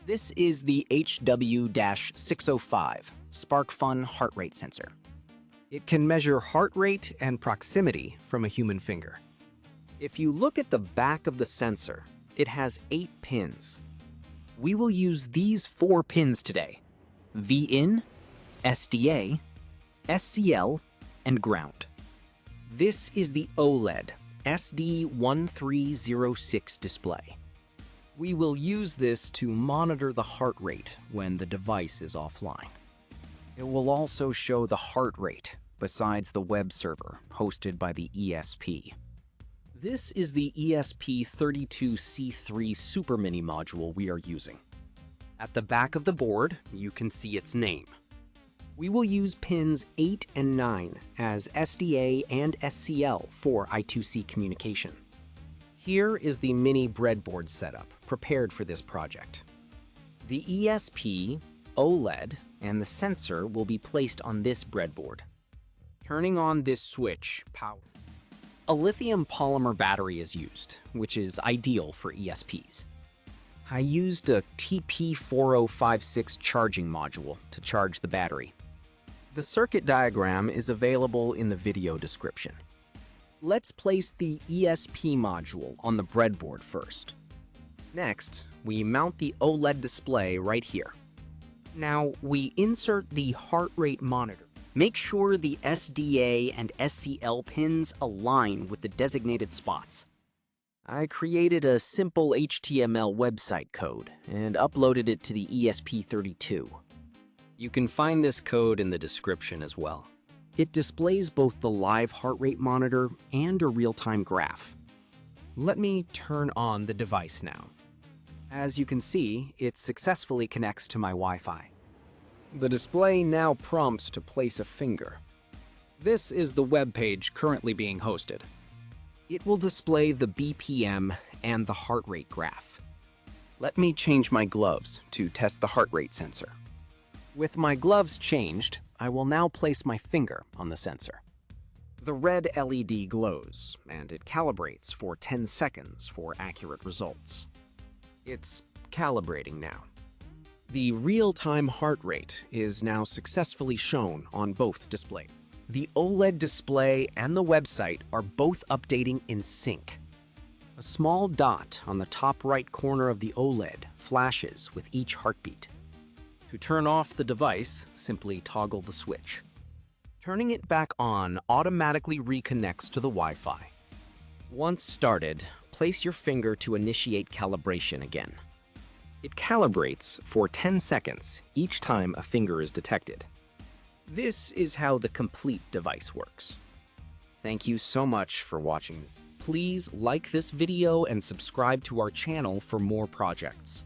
This is the HW-605 SparkFun heart rate sensor. It can measure heart rate and proximity from a human finger. If you look at the back of the sensor, it has 8 pins. We will use these 4 pins today: V-in, SDA, SCL, and ground. This is the OLED SSD1306 display. We will use this to monitor the heart rate when the device is offline. It will also show the heart rate besides the web server hosted by the ESP. This is the ESP32-C3 SuperMini module we are using. At the back of the board, you can see its name. We will use pins 8 and 9 as SDA and SCL for I2C communication. Here is the mini breadboard setup prepared for this project. The ESP, OLED, and the sensor will be placed on this breadboard. Turning on this switch, a lithium polymer battery is used, which is ideal for ESPs. I used a TP4056 charging module to charge the battery. The circuit diagram is available in the video description. Let's place the ESP module on the breadboard first. Next, we mount the OLED display right here. Now, we insert the heart rate monitor. Make sure the SDA and SCL pins align with the designated spots. I created a simple HTML website code and uploaded it to the ESP32. You can find this code in the description as well. It displays both the live heart rate monitor and a real-time graph. Let me turn on the device now. As you can see, it successfully connects to my Wi-Fi. The display now prompts to place a finger. This is the web page currently being hosted. It will display the BPM and the heart rate graph. Let me change my gloves to test the heart rate sensor. With my gloves changed, I will now place my finger on the sensor. The red LED glows, and it calibrates for 10 seconds for accurate results. It's calibrating now. The real-time heart rate is now successfully shown on both displays. The OLED display and the website are both updating in sync. A small dot on the top right corner of the OLED flashes with each heartbeat. To turn off the device, simply toggle the switch. Turning it back on automatically reconnects to the Wi-Fi. Once started, place your finger to initiate calibration again. It calibrates for 10 seconds each time a finger is detected. This is how the complete device works. Thank you so much for watching. Please like this video and subscribe to our channel for more projects.